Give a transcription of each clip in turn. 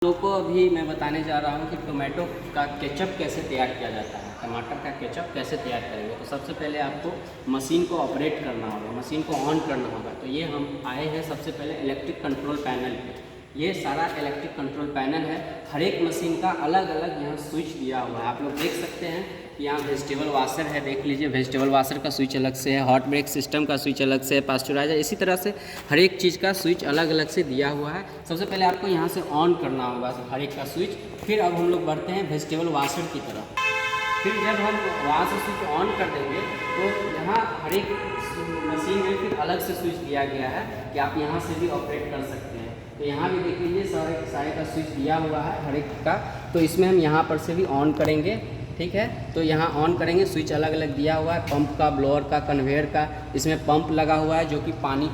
लोग को अभी मैं बताने जा रहा हूँ कि टोमेटो का केचप कैसे तैयार किया जाता है। टमाटर का केचप कैसे तैयार करेंगे, तो सबसे पहले आपको मशीन को ऑपरेट करना होगा, मशीन को ऑन करना होगा। तो ये हम आए हैं सबसे पहले इलेक्ट्रिक कंट्रोल पैनल पे। ये सारा इलेक्ट्रिक कंट्रोल पैनल है, हर एक मशीन का अलग अलग यहाँ स्विच दिया हुआ है। आप लोग देख सकते हैं कि यहाँ वेजिटेबल वाशर है, देख लीजिए वेजिटेबल वाशर का स्विच अलग से है, हॉट ब्रेक सिस्टम का स्विच अलग से है, पास्चुराइजर, इसी तरह से हर एक चीज़ का स्विच अलग अलग से दिया हुआ है। सबसे पहले आपको यहाँ से ऑन करना होगा हर एक का स्विच। फिर अब हम लोग बढ़ते हैं वेजिटेबल वाशर की तरफ। फिर जब हम वहाँ से स्विच ऑन कर देंगे तो यहाँ हर एक मशीन में फिर अलग से स्विच दिया गया है कि आप यहाँ से भी ऑपरेट कर सकते हैं। तो यहाँ भी देख लीजिए सारे का स्विच दिया हुआ है हर एक का। तो इसमें हम यहाँ पर से भी ऑन करेंगे, ठीक है। तो यहाँ ऑन करेंगे, स्विच अलग अलग दिया हुआ है, पंप का, ब्लोअर का, कन्वेयर का। इसमें पंप लगा हुआ है जो कि पानी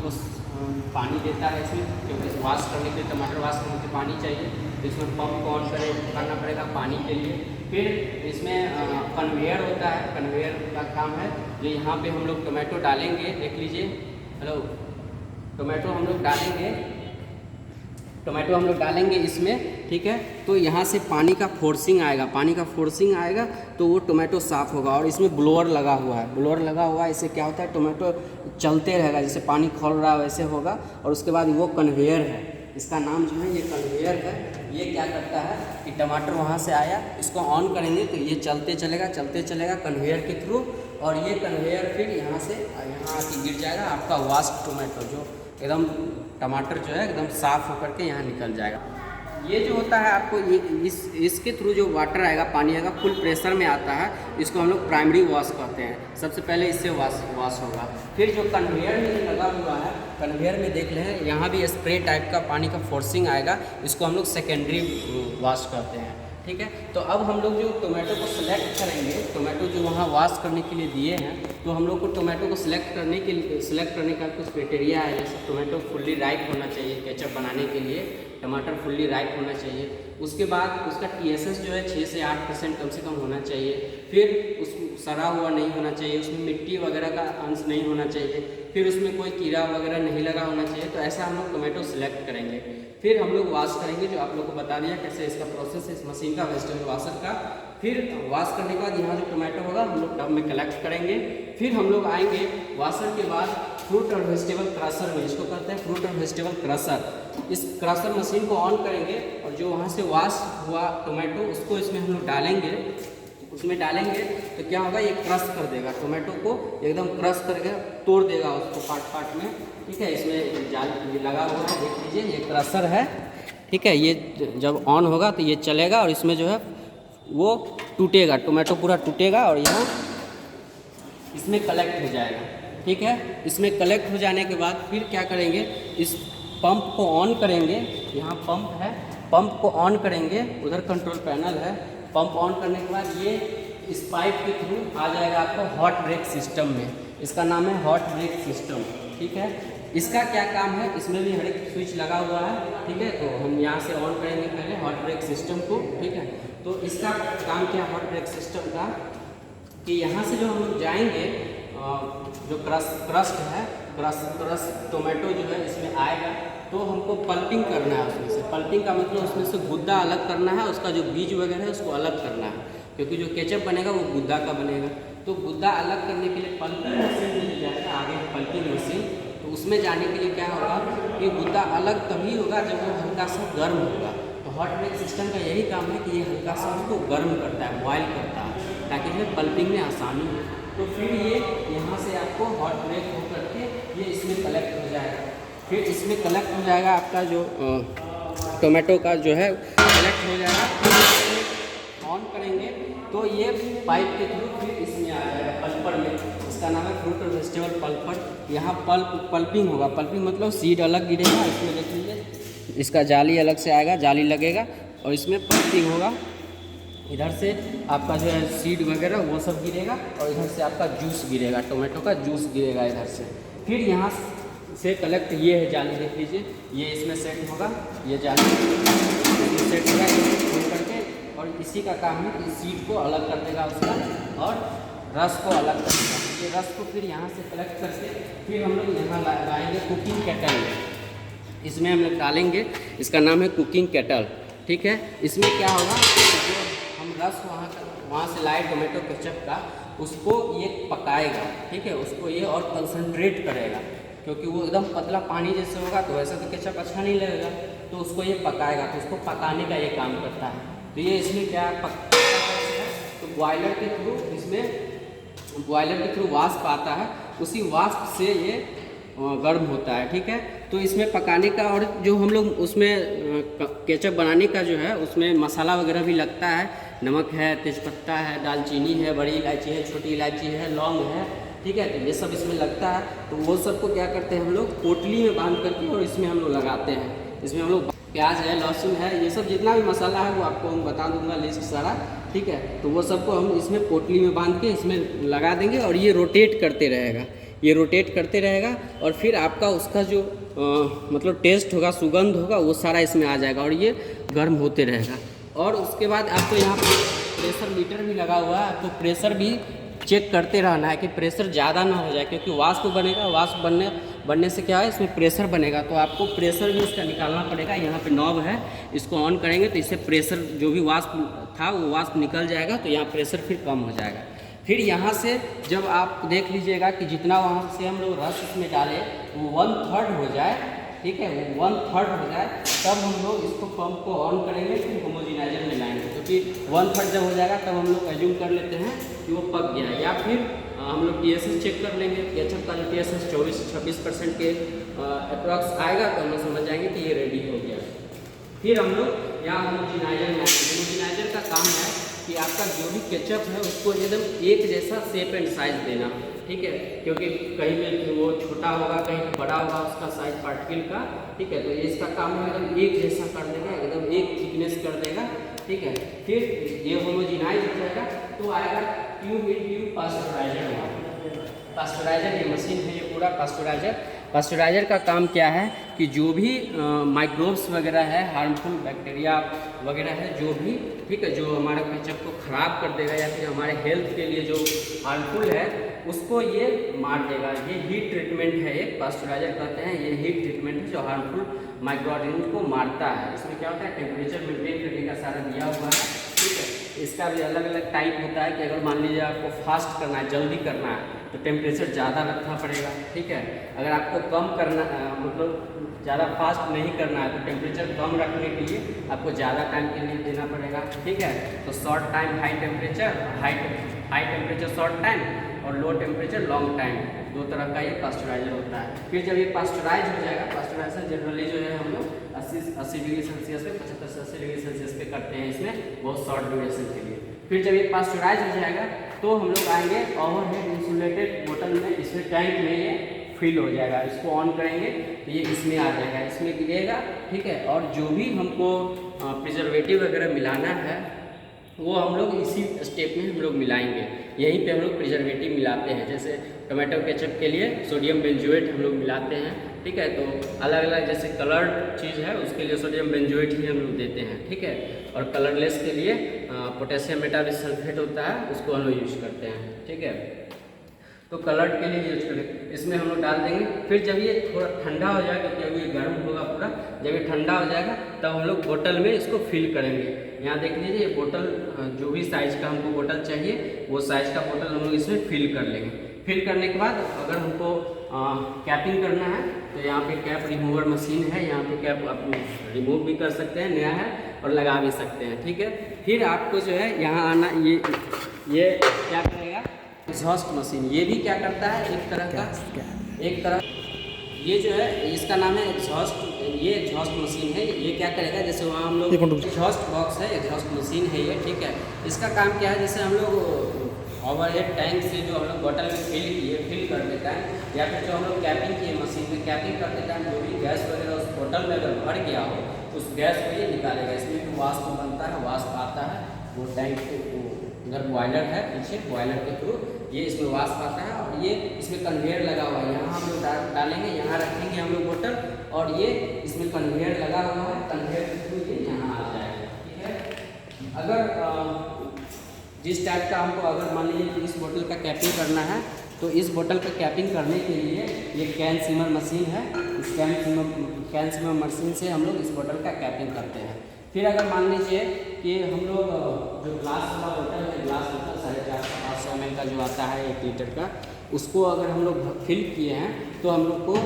देता है इसमें, क्योंकि वॉश करने के लिए, टमाटर वॉश करने के लिए पानी चाहिए। तो इसमें पंप को ऑन करना पड़ेगा पानी के लिए। फिर इसमें कन्वेयर होता है, कन्वेयर का काम है जो यहाँ पे हम लोग टोमेटो डालेंगे। देख लीजिए, हेलो, टोमेटो हम लोग डालेंगे इसमें, ठीक है। तो यहाँ से पानी का फोर्सिंग आएगा, तो वो टोमेटो साफ़ होगा। और इसमें ब्लोअर लगा हुआ है, इससे क्या होता है, टोमेटो चलते रहेगा, जैसे पानी खोल रहा है वैसे होगा। और उसके बाद वो कन्वेयर है, इसका नाम जो है ये कन्वेयर है। ये क्या करता है कि टमाटर वहाँ से आया, इसको ऑन करेंगे तो ये चलते चलेगा कन्वेयर के थ्रू। और ये कन्वेयर फिर यहाँ आके गिर जाएगा आपका वॉश टोमेटो, जो एकदम टमाटर जो है एकदम साफ़ होकर के यहाँ निकल जाएगा। ये जो होता है आपको इसके थ्रू जो वाटर आएगा, पानी आएगा, फुल प्रेशर में आता है। इसको हम लोग प्राइमरी वॉश कहते हैं। सबसे पहले इससे वॉश होगा। फिर जो कन्वेयर में लगा हुआ है, कन्वेयर में देख लें यहाँ भी स्प्रे टाइप का पानी का फोर्सिंग आएगा, इसको हम लोग सेकेंडरी वॉश कहते हैं, ठीक है। तो अब हम लोग जो टोमेटो को सिलेक्ट करेंगे, टोमेटो जो वहाँ वॉश करने के लिए दिए हैं, तो हम लोग को टोमेटो को सिलेक्ट करने का कुछ क्राइटेरिया है। जैसे टोमेटो फुल्ली राइप होना चाहिए, केचप बनाने के लिए टमाटर फुल्ली राइप होना चाहिए। उसके बाद उसका TSS जो है 6 से 8% कम से कम होना चाहिए। फिर उस सड़ा हुआ नहीं होना चाहिए, उसमें मिट्टी वगैरह का अंश नहीं होना चाहिए। फिर उसमें कोई कीड़ा वगैरह नहीं लगा होना चाहिए। तो ऐसा हम लोग टोमेटो सिलेक्ट करेंगे। फिर हम लोग वॉश करेंगे, जो आप लोग को बता दिया कैसे इसका प्रोसेस है इस मशीन का, वेजिटेबल वॉशर का। फिर वॉश करने के बाद यहाँ जो टोमेटो होगा हम लोग टब में कलेक्ट करेंगे। फिर हम लोग आएंगे वॉशर के बाद फ्रूट और वेजिटेबल क्रशर में, इसको कहते हैं फ्रूट और वेजिटेबल क्रशर। इस क्रशर मशीन को ऑन करेंगे और जो वहाँ से वॉश हुआ टोमेटो उसको इसमें हम लोग डालेंगे। उसमें डालेंगे तो क्या होगा, ये क्रश कर देगा टोमेटो को, एकदम क्रश करके तोड़ देगा उसको पार्ट में, ठीक है। इसमें जाल लगा हुआ है, देख लीजिए ये क्रशर है, ठीक है। ये जब ऑन होगा तो ये चलेगा और इसमें जो है वो टूटेगा, टोमेटो पूरा टूटेगा और यहाँ इसमें कलेक्ट हो जाएगा, ठीक है। इसमें कलेक्ट हो जाने के बाद फिर क्या करेंगे, इस पंप को ऑन करेंगे। यहाँ पंप है, पंप को ऑन करेंगे, उधर कंट्रोल पैनल है। पंप ऑन करने के बाद ये इस पाइप के थ्रू आ जाएगा आपको हॉट ब्रेक सिस्टम में। इसका नाम है हॉट ब्रेक सिस्टम, ठीक है। इसका क्या काम है, इसमें भी हर एक स्विच लगा हुआ है, ठीक है। तो हम यहाँ से ऑन करेंगे पहले हॉट ब्रेक सिस्टम को, ठीक है। तो इसका काम क्या हॉट ब्रेक सिस्टम का, कि यहाँ से जो हम लोग जाएंगे, जो क्रस्ट है, क्रश टोमेटो जो है इसमें आएगा, तो हमको पल्पिंग करना है उसमें से। पल्पिंग का मतलब उसमें से गुद्दा अलग करना है, उसका जो बीज वगैरह है उसको अलग करना है, क्योंकि जो केचप बनेगा वो गुद्दा का बनेगा। तो गुद्दा अलग करने के लिए पल्पिंग मशीन में जाएगा, आगे पल्पिंग मशीन। तो उसमें जाने के लिए क्या होगा कि गुद्दा अलग तभी होगा जब वो हल्का सा गर्म होगा। तो हॉट ब्रेक सिस्टम का यही काम है कि ये हल्का सा उसको गर्म करता है, बॉयल करता है, ताकि हमें पल्पिंग में आसानी हो। तो फिर ये यहाँ से आपको हॉट ब्रेक हो करके ये इसमें कलेक्ट हो जाएगा। फिर इसमें कलेक्ट हो जाएगा आपका जो टोमेटो का जो है कलेक्ट हो जाएगा। फिर ऑन करेंगे तो ये पाइप के थ्रू फिर इसमें आ जाएगा पल्पर में। इसका नाम है फ्रूट और वेजिटेबल पल्पर। यहाँ पल्पिंग होगा, पल्पिंग मतलब सीड अलग गिरेगा, इसमें देख लीजिए इसका जाली अलग से आएगा, जाली लगेगा और इसमें पल्पिंग होगा। इधर से आपका जो है सीड वगैरह वो सब गिरेगा और इधर से आपका जूस गिरेगा, टोमेटो का जूस गिरेगा इधर से। फिर यहाँ से कलेक्ट, ये है जाली, देख लीजिए ये इसमें सेट होगा, ये जाली सेट होगा खोल करके। और इसी का काम है कि सीड को अलग कर देगा उसका और रस को अलग कर देगा। ये रस को फिर यहाँ से कलेक्ट करके फिर हम लोग यहाँ लाएंगे कुकिंग केटल में। इसमें हम लोग डालेंगे, इसका नाम है कुकिंग केटल। ठीक है। इसमें क्या होगा, जो हम रस वहाँ से लाए टोमेटो केचप का, उसको ये पकाएगा, ठीक है, उसको ये और कंसंट्रेट करेगा, क्योंकि वो एकदम पतला पानी जैसे होगा तो वैसा तो केचप अच्छा नहीं लगेगा, तो उसको ये पकाएगा, तो उसको पकाने का ये काम करता है। तो ये इसमें क्या पकता है, तो बॉयलर के थ्रू, इसमें बॉयलर के थ्रू वाष्प आता है, उसी वाष्प से ये गर्म होता है, ठीक है। तो इसमें पकाने का, और जो हम लोग उसमें केचप बनाने का जो है उसमें मसाला वगैरह भी लगता है, नमक है, तेज़पत्ता है, दालचीनी है, बड़ी इलायची है, छोटी इलायची है, लौंग है, ठीक है। तो ये सब इसमें लगता है, तो वो सबको क्या करते हैं हम लोग पोटली में बांध करके और इसमें हम लोग लगाते हैं। इसमें हम लोग प्याज है, लहसुन है, ये सब जितना भी मसाला है वो आपको हम बता दूंगा लिस्ट सारा, ठीक है। तो वो सबको हम इसमें पोटली में बांध के इसमें लगा देंगे और ये रोटेट करते रहेगा, ये रोटेट करते रहेगा, और फिर आपका उसका जो मतलब टेस्ट होगा, सुगंध होगा, वो सारा इसमें आ जाएगा और ये गर्म होते रहेगा। और उसके बाद आपको यहाँ पर प्रेशर मीटर भी लगा हुआ है, आपको प्रेशर भी चेक करते रहना है कि प्रेशर ज़्यादा ना हो जाए, क्योंकि वाष्प बनेगा, वाष्प बनने से क्या है, इसमें प्रेशर बनेगा, तो आपको प्रेशर भी इसका निकालना पड़ेगा। यहाँ पे नॉब है, इसको ऑन करेंगे तो इससे प्रेशर जो भी वाष्प था वो वाष्प निकल जाएगा, तो यहाँ प्रेशर फिर कम हो जाएगा। फिर यहाँ से जब आप देख लीजिएगा कि जितना वहाँ से हम लोग रस इसमें डालें वो 1/3 हो जाए, ठीक है, वो 1/3 हो जाए, तब हम लोग इसको पंप को ऑन करेंगे, फिर होमोजेनाइजर में लाएंगे, क्योंकि 1/3 जब हो जाएगा तब हम लोग एज्यूम कर लेते हैं कि वो पक गया है। या फिर हम लोग TSS चेक कर लेंगे, केचप का जो TSS 24-26% के अप्रॉक्स आएगा तो हम लोग समझ जाएंगे कि ये रेडी हो गया। फिर हम लोग यहाँ होमोजेनाइजर का काम है कि आपका जो भी केचप है उसको एकदम एक जैसा शेप एंड साइज देना, ठीक है, क्योंकि कहीं पे वो छोटा होगा, कहीं पे बड़ा होगा उसका साइज पार्टिकल का, ठीक है। तो ये इसका काम है एकदम एक जैसा कर देगा, एकदम एक थिकनेस कर देगा, ठीक है। फिर ये होमोजेनाइज हो जाएगा तो आएगा ट्यूब पास्चराइजर। पास्चराइजर ये मशीन है, ये पूरा पास्चराइजर का काम क्या है कि जो भी माइक्रोब्स वगैरह है, हार्मफुल बैक्टीरिया वगैरह है, जो भी, ठीक है, जो हमारे केचप को ख़राब कर देगा या फिर हमारे हेल्थ के लिए जो हार्मफुल है उसको ये मार देगा। ये हीट ट्रीटमेंट है, एक पास्चराइजर कहते हैं, ये हीट ट्रीटमेंट है जो हार्मफुल माइक्रो ऑर्गेनिज्म को मारता है। इसमें क्या होता है, टेम्परेचर मेंटेन करने का सारा दिया हुआ है, ठीक है। इसका भी अलग अलग टाइप होता है कि अगर मान लीजिए आपको फास्ट करना है, जल्दी करना है, तो टेम्परेचर ज़्यादा रखना पड़ेगा, ठीक है। अगर आपको कम करना मतलब ज़्यादा फास्ट नहीं करना है तो टेम्परेचर कम रखने के लिए आपको ज़्यादा टाइम के लिए देना पड़ेगा, ठीक है। तो short time high temperature, high temperature short time और लो टेम्परेचर लॉन्ग टाइम, दो तरह का ये पास्चराइजर होता है। फिर जब ये पास्चराइज हो जाएगा, पास्चराइजर जनरली जो है हम लोग 80 डिग्री सेल्सियस पे, 75 से 80 डिग्री सेल्सियस पे करते हैं, इसमें बहुत शॉर्ट ड्यूरेशन के लिए। फिर जब ये पास्चराइज हो जाएगा तो हम लोग आएंगे ओवरहेड इंसुलेटेड बोतल में, इसमें टैंक में ये फिल हो जाएगा। इसको ऑन करेंगे तो ये इसमें आ जाएगा, इसमें गिरेगा, ठीक है। और जो भी हमको प्रिजर्वेटिव वगैरह मिलाना है वो हम लोग इसी स्टेप में हम लोग मिलाएंगे। यहीं पे हम लोग प्रिजर्वेटिव मिलाते हैं, जैसे टोमेटो केचप के लिए सोडियम बेंजोएट हम लोग मिलाते हैं, ठीक है। तो अलग अलग जैसे कलर्ड चीज़ है उसके लिए सोडियम बेंजोएट ही हम लोग देते हैं, ठीक है। और कलरलेस के लिए पोटेशियम मेटाबिसल्फेट होता है, उसको हम लोग यूज करते हैं, ठीक है। तो कलर्ड के लिए यूज करें, इसमें हम लोग डाल देंगे। फिर जब ये थोड़ा ठंडा हो जाएगा, क्योंकि अभी ये गर्म होगा पूरा, जब ये ठंडा हो जाएगा तब हम लोग बोतल में इसको फिल करेंगे। यहाँ देख लीजिए ये बोतल, जो भी साइज़ का हमको बोतल चाहिए वो साइज़ का बोतल हम लोग इसमें फिल कर लेंगे। फिल करने के बाद अगर हमको कैपिंग करना है तो यहाँ पे कैप रिमूवर मशीन है, यहाँ पे कैप आप रिमूव भी कर सकते हैं, नया है, और लगा भी सकते हैं, ठीक है। फिर आपको जो है यहाँ आना, ये क्या करेगा, एग्जॉस्ट मशीन, ये भी क्या करता है, एक तरह ये जो है इसका नाम है एग्जॉस्ट, ये एग्जॉस्ट मशीन है। ये क्या करेगा, जैसे वहाँ हम लोग एग्जॉस्ट बॉक्स है, एग्जॉस्ट मशीन है ये, ठीक है। इसका काम क्या है, जैसे हम लोग ओवरहेड टैंक से जो हम लोग बोतल में फिल कर देता है, या फिर जो हम लोग कैपिंग किए मशीन में कैपिंग कर देता है, जो भी गैस वगैरह उस बोतल में अगर भर गया हो उस गैस को ये निकालेगा। इसमें भी वाष्प बनता है, वाष्प आता है, वो टैंक के उधर बॉयलर है पीछे, बॉयलर के थ्रू ये इसमें वाष्प आता है, और ये इसमें कन्वेयर लगा हुआ है। यहाँ हम लोग डालेंगे, यहाँ रखेंगे हम लोग बोतल, और ये इसमें कन्वेयर लगा हुआ है, कन्वेयर के थ्रू ये यहाँ आ जाएगा, ठीक है। अगर जिस टाइप का हमको, अगर मान लीजिए इस बोतल का कैपिंग करना है तो इस बोतल का कैपिंग करने के लिए ये कैन सीमर मशीन है, इस कैन सीमर मशीन से हम लोग इस बोतल का कैपिंग करते हैं। फिर अगर मान लीजिए कि हम लोग जो ग्लास वाला बोतल है, ग्लास बोतल 450-500 ml का जो आता है 1 लीटर का, उसको अगर हम लोग फिल किए हैं तो हम लोग को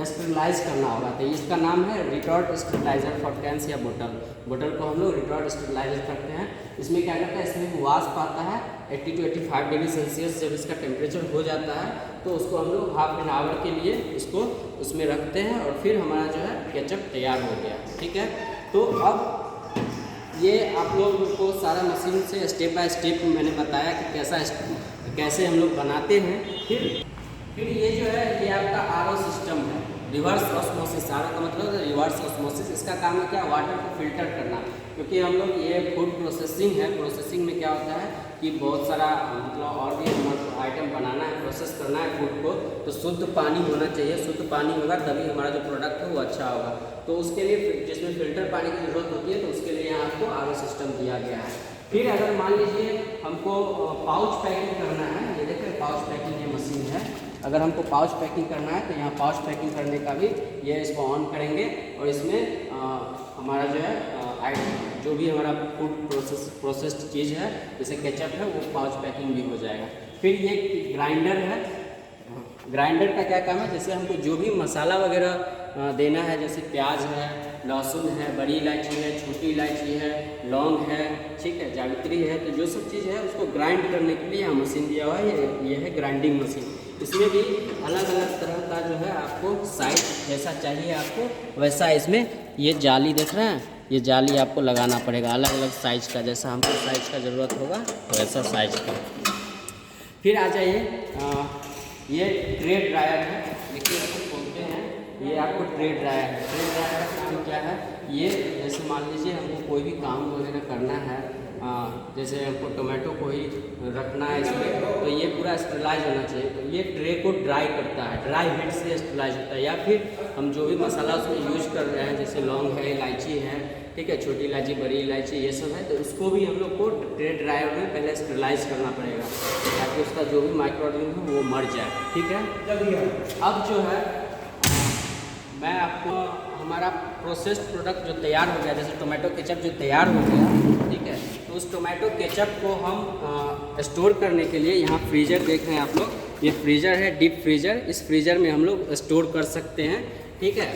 स्टेरिलाइज करना होगा। तो इसका नाम है रिटॉर्ट स्टेरिलाइजर फॉर कैंस या बोतल को हम लोग रिटॉर्ट स्टेरिलाइजर करते हैं। इसमें क्या करता है, इसमें वाष्प आता है 80 to 85 डिग्री सेल्सियस। जब इसका टेम्परेचर हो जाता है तो उसको हम लोग हाफ एन आवर के लिए इसको उसमें रखते हैं और फिर हमारा जो है केचप तैयार हो गया। ठीक है, तो अब ये आप लोग को सारा मशीन से स्टेप बाय स्टेप मैंने बताया कि कैसे हम लोग बनाते हैं। फिर ये जो है ये आपका आरओ सिस्टम है, रिवर्स ऑस्मोसिस। आरओ का मतलब रिवर्स ऑस्मोसिस। इसका काम है क्या, वाटर को फिल्टर करना। क्योंकि हम लोग ये फूड प्रोसेसिंग है, प्रोसेसिंग में क्या होता है कि बहुत सारा मतलब और भी आइटम बनाना है, प्रोसेस करना है फूड को, तो शुद्ध पानी होना चाहिए। शुद्ध पानी होगा तभी हमारा जो प्रोडक्ट है वो अच्छा होगा। तो उसके लिए जिसमें फिल्टर पानी की ज़रूरत होती है, तो उसके लिए यहाँ आपको आरओ सिस्टम दिया गया है। फिर अगर मान लीजिए हमको पाउच पैकिंग करना है, ये देखिए पाउच पैकिंग ये मशीन है। अगर हमको पाउच पैकिंग करना है तो यहाँ पाउच पैकिंग करने का भी ये इसको ऑन करेंगे और इसमें हमारा जो है जो भी हमारा फूड प्रोसेस्ड चीज़ है जैसे केचप है वो पाउच पैकिंग भी हो जाएगा। फिर ये ग्राइंडर है। ग्राइंडर का क्या काम है, जैसे हमको जो भी मसाला वगैरह देना है, जैसे प्याज है, लहसुन है, बड़ी इलायची है, छोटी इलायची है, लौंग है, ठीक है, जावित्री है, तो जो सब चीज़ है उसको ग्राइंड करने के लिए यहाँ मशीन दिया हुआ है। ये है ग्राइंडिंग मशीन। इसमें भी अलग अलग तरह का जो है आपको साइज जैसा चाहिए आपको वैसा इसमें ये जाली देख रहे हैं, ये जाली आपको लगाना पड़ेगा अलग अलग साइज़ का, जैसा हमको साइज़ का ज़रूरत होगा वैसा साइज़ का। फिर आ जाइए, ये ट्रे ड्रायर है। देखिए इसको खोलते हैं, ये आपको ट्रे ड्रायर है। ट्रे ड्रायर का काम क्या है, ये जैसे मान लीजिए हमको कोई भी काम वगैरह करना है, जैसे हमको टोमेटो को ही रखना है इसमें, तो ये पूरा स्टेरिलाइज होना चाहिए। तो ये ट्रे को ड्राई करता है, ड्राई हीट से स्टेरिलाइज होता है। या फिर हम जो भी मसाला उसमें यूज कर रहे हैं, जैसे लौंग है, इलायची है, ठीक है, छोटी इलायची, बड़ी इलायची, ये सब है, तो उसको भी हम लोग को ट्रे ड्रायर में पहले स्टेरिलाइज करना पड़ेगा ताकि उसका जो भी माइक्रो ऑर्गेनिज्म है वो मर जाए। ठीक है, अब जो है मैं आपको हमारा प्रोसेस्ड प्रोडक्ट जो तैयार हो गया, जैसे टोमेटो केचप जो तैयार हो गया, ठीक है, तो उस टोमेटो केचप को हम स्टोर करने के लिए यहाँ फ्रीज़र देख रहे हैं आप लोग, ये फ्रीज़र है, डीप फ्रीज़र। इस फ्रीज़र में हम लोग स्टोर कर सकते हैं। ठीक है,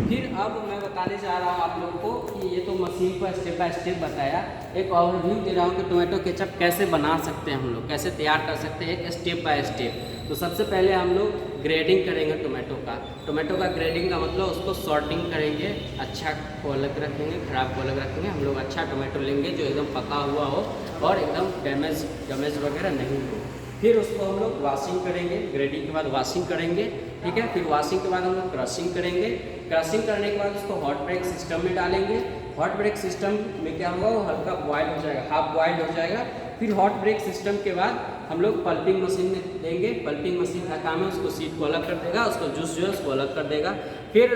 फिर अब मैं बताने जा रहा हूँ आप लोगों को कि ये तो मशीन को स्टेप बाय स्टेप बताया, एक ओवरव्यू दे रहा हूँ कि टोमेटो केचप कैसे बना सकते हैं, हम लोग कैसे तैयार कर सकते हैं, एक स्टेप बाय स्टेप। तो सबसे पहले हम लोग ग्रेडिंग करेंगे टोमेटो का ग्रेडिंग का मतलब उसको सॉर्टिंग करेंगे, अच्छा को अलग रखेंगे, ख़राब को अलग रखेंगे। हम लोग अच्छा टोमेटो लेंगे जो एकदम पका हुआ हो और एकदम डैमेज वगैरह नहीं हो। फिर उसको हम लोग वॉशिंग करेंगे, ग्रेडिंग के बाद वॉशिंग करेंगे। ठीक है, फिर वॉशिंग के बाद हम लोग क्रशिंग करेंगे। क्रशिंग करने के बाद उसको हॉट ब्रेक सिस्टम में डालेंगे। हॉट ब्रेक सिस्टम में क्या होगा, वो हल्का बॉयल हो जाएगा, हाफ बॉयल हो जाएगा। फिर हॉट ब्रेक सिस्टम के बाद हम लोग पल्पिंग मशीन में देंगे। पल्पिंग मशीन का काम है उसको सीड को अलग कर देगा, उसको जूस जो है उसको अलग कर देगा। फिर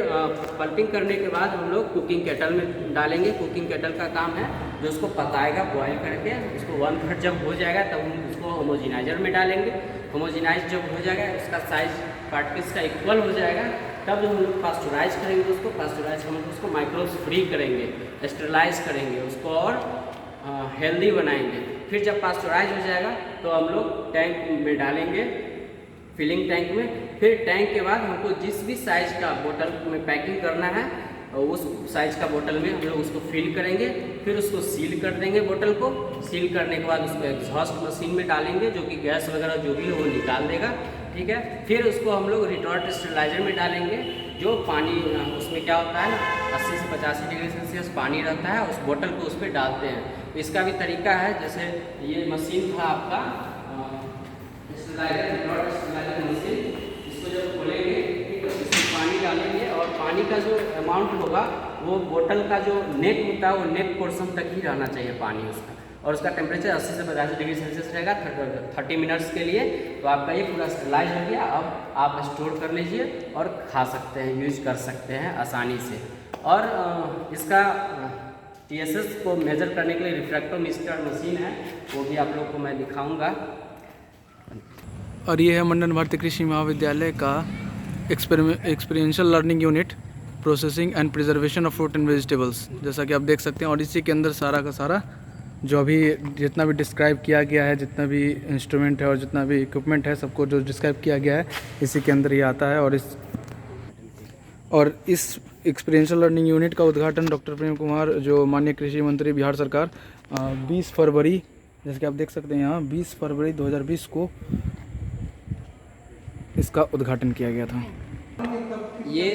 पल्पिंग करने के बाद हम लोग कुकिंग केटल में डालेंगे। कुकिंग केटल का काम है जो उसको पकाएगा बॉयल करके, उसको 1/3 जब हो जाएगा तब हम उसको होमोजिनाइजर में डालेंगे। होमोजिनाइज जब हो जाएगा, उसका साइज पार्टिकल्स का इक्वल हो जाएगा, तब हम लोग पास्चुराइज करेंगे उसको। पास्चुराइज हम लोग उसको माइक्रोब्स फ्री करेंगे, स्टेरिलाइज करेंगे उसको और हेल्दी बनाएंगे। फिर जब पास्चुराइज हो जाएगा तो हम लोग टैंक में डालेंगे, फिलिंग टैंक में। फिर टैंक के बाद हमको जिस भी साइज़ का बोतल में पैकिंग करना है उस साइज़ का बोतल में हम लोग उसको फिल करेंगे। फिर उसको सील कर देंगे बोतल को। सील करने के बाद उसको एग्जॉस्ट मशीन में डालेंगे जो कि गैस वगैरह जो भी हो वो निकाल देगा। ठीक है, फिर उसको हम लोग रिटॉर्ट स्टेरिलाइजर में डालेंगे। जो पानी उसमें क्या होता है ना, 80 से 85 डिग्री सेल्सियस पानी रहता है, उस बोतल को उस पर डालते हैं। इसका भी तरीका है, जैसे ये मशीन था आपका स्टेरिलाइजर, रिटॉर्ट स्टेरिलाइजर मशीन। इसको जब खोलेंगे, ठीक है, इसमें पानी डालेंगे और पानी का जो अमाउंट होगा वो बोतल का जो नेक होता है वो नेक पोर्शन तक ही रहना चाहिए पानी उसका। और उसका टेम्परेचर 80 से 85 डिग्री सेल्सियस रहेगा 30 मिनट्स के लिए। तो आपका ये पूरा स्टेरिलाइज हो गया। अब आप स्टोर कर लीजिए और खा सकते हैं, यूज कर सकते हैं आसानी से। और इसका TSS को मेज़र करने के लिए रिफ्रैक्टोमीटर मशीन है, वो भी आप लोग को मैं दिखाऊंगा। और ये है मंडन भारतीय कृषि महाविद्यालय का experiential learning unit. Processing and preservation of fruit and vegetables, जैसा कि आप देख सकते हैं। और इसी के अंदर सारा का सारा जो अभी जितना भी डिस्क्राइब किया गया है, जितना भी इंस्ट्रूमेंट है और जितना भी इक्विपमेंट है, सबको जो डिस्क्राइब किया गया है इसी के अंदर ये आता है। और इस एक्सपीरियंशियल लर्निंग यूनिट का उद्घाटन डॉक्टर प्रेम कुमार, जो माननीय कृषि मंत्री बिहार सरकार, 20 फरवरी, जैसे कि आप देख सकते हैं यहाँ 20 फरवरी 2020 को इसका उद्घाटन किया गया था। ये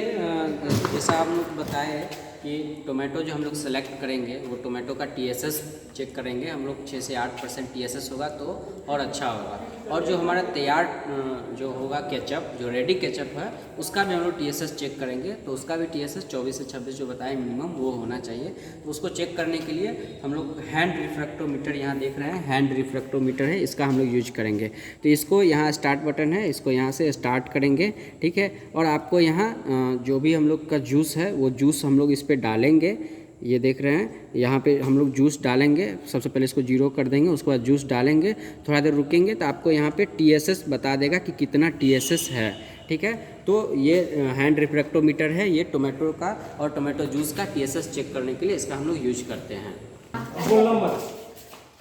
जैसा आप लोग बताए कि टोमेटो जो हम लोग सेलेक्ट करेंगे वो टोमेटो का TSS चेक करेंगे हम लोग। 6 से 8% TSS होगा तो और अच्छा होगा। और जो हमारा तैयार जो होगा केचप, जो रेडी केचप है, उसका भी हम लोग TSS चेक करेंगे। तो उसका भी TSS 24 से 26 जो बताए मिनिमम वो होना चाहिए। तो उसको चेक करने के लिए हम लोग हैंड रिफ्रैक्टोमीटर यहाँ देख रहे हैं, हैंड रिफ्रैक्टोमीटर है, इसका हम लोग यूज करेंगे। तो इसको यहाँ स्टार्ट बटन है, इसको यहाँ से स्टार्ट करेंगे, ठीक है। और आपको यहाँ जो भी हम लोग का जूस है वो जूस हम लोग इस पर डालेंगे। ये देख रहे हैं यहाँ पे हम लोग जूस डालेंगे। सबसे पहले इसको 0 कर देंगे, उसके बाद जूस डालेंगे, थोड़ा देर रुकेंगे तो आपको यहाँ पे TSS बता देगा कि कितना TSS है, ठीक है। तो ये हैंड रिफ्रैक्टोमीटर है, ये टोमेटो का और टोमेटो जूस का TSS चेक करने के लिए इसका हम लोग यूज करते हैं।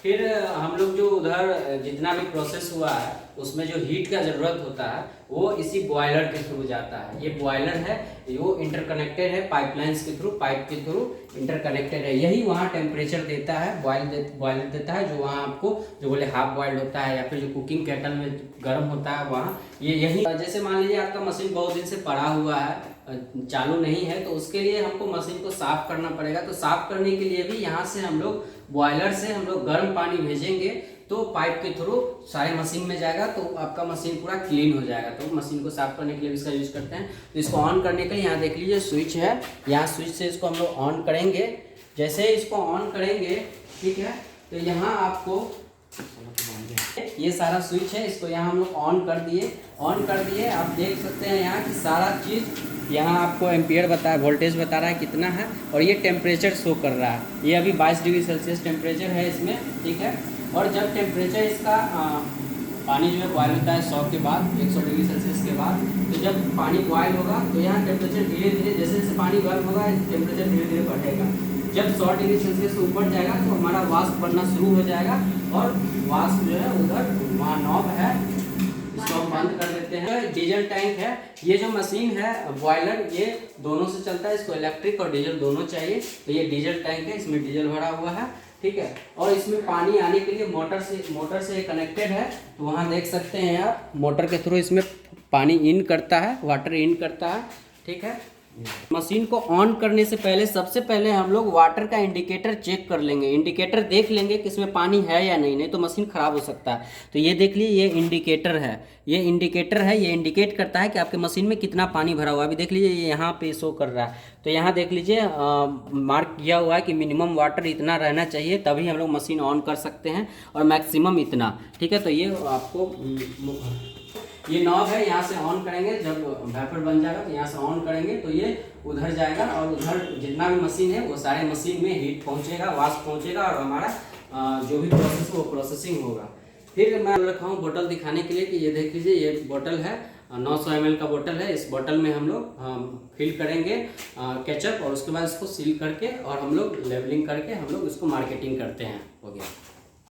फिर हम लोग जो उधर जितना भी प्रोसेस हुआ है उसमें जो हीट का ज़रूरत होता है वो इसी बॉयलर के थ्रू जाता है। ये बॉयलर है, वो इंटरकनेक्टेड है पाइपलाइंस के थ्रू, पाइप के थ्रू इंटरकनेक्टेड है। यही वहाँ टेम्परेचर देता है, बॉयलर देता है, जो वहाँ आपको जो बोले हाफ बॉयल्ड होता है या फिर जो कुकिंग केटल में गर्म होता है वहाँ ये यही। जैसे मान लीजिए आपका मशीन बहुत दिन से पड़ा हुआ है, चालू नहीं है, तो उसके लिए हमको मशीन को साफ़ करना पड़ेगा। तो साफ़ करने के लिए भी यहाँ से हम लोग बॉयलर से हम लोग गर्म पानी भेजेंगे तो पाइप के थ्रू सारे मशीन में जाएगा, तो आपका मशीन पूरा क्लीन हो जाएगा। तो मशीन को साफ़ करने के लिए इसका यूज़ करते हैं। तो इसको ऑन करने के लिए यहाँ देख लीजिए स्विच है, यहाँ स्विच से इसको हम लोग ऑन करेंगे। जैसे इसको ऑन करेंगे, ठीक है, तो यहाँ आपको ये सारा स्विच है, इसको यहाँ हम लोग ऑन कर दिए। आप देख सकते हैं यहाँ की सारा चीज़, यहाँ आपको एम्पियर बताया, वोल्टेज बता रहा है कितना है, और ये टेम्परेचर शो कर रहा है। ये अभी 22 डिग्री सेल्सियस टेम्परेचर है इसमें, ठीक है। और जब टेम्परेचर इसका पानी जो है बॉयल होता है 100 के बाद, 100 डिग्री सेल्सियस के बाद, तो जब पानी बॉयल होगा तो यहाँ टेम्परेचर धीरे धीरे, जैसे जैसे पानी गर्म होगा टेम्परेचर धीरे धीरे बढ़ेगा। जब 100 डिग्री सेल्सियस से ऊपर जाएगा तो हमारा वाष्प बनना शुरू हो जाएगा, और वाष्प जो है उधर वहाँ नॉब है, इसको हम बंद कर देते हैं। डीजल टैंक है, ये जो मशीन है बॉयलर, ये दोनों से चलता है, इसको इलेक्ट्रिक और डीजल दोनों चाहिए। तो ये डीजल टैंक है, इसमें डीजल भरा हुआ है, ठीक है। और इसमें पानी आने के लिए मोटर से कनेक्टेड है। तो वहाँ देख सकते हैं आप, मोटर के थ्रू इसमें पानी इन करता है, वाटर इन करता है, ठीक है। मशीन को ऑन करने से पहले सबसे पहले हम लोग वाटर का इंडिकेटर चेक कर लेंगे, इंडिकेटर देख लेंगे कि इसमें पानी है या नहीं तो मशीन ख़राब हो सकता है। तो ये देख लीजिए, ये इंडिकेटर है, ये इंडिकेट करता है कि आपके मशीन में कितना पानी भरा हुआ है। अभी देख लीजिए ये यहाँ पे शो कर रहा है, तो यहाँ देख लीजिए मार्क किया हुआ है कि मिनिमम वाटर इतना रहना चाहिए, तभी हम लोग मशीन ऑन कर सकते हैं, और मैक्सिमम इतना, ठीक है। तो ये आपको ये नॉब है, यहाँ से ऑन करेंगे, जब वेपर बन जाएगा तो यहाँ से ऑन करेंगे तो ये उधर जाएगा, और उधर जितना भी मशीन है वो सारे मशीन में हीट पहुँचेगा, वाष्प पहुँचेगा, और हमारा जो भी प्रोसेस है वो प्रोसेसिंग होगा। फिर मैं रखा हूँ बोतल दिखाने के लिए कि ये देख लीजिए, ये बोतल है 900 ml का बोतल है। इस बोतल में हम लोग फिल करेंगे केचप, और उसके बाद इसको सील करके और हम लोग लेबलिंग करके हम लोग इसको मार्केटिंग करते हैं। हो गया।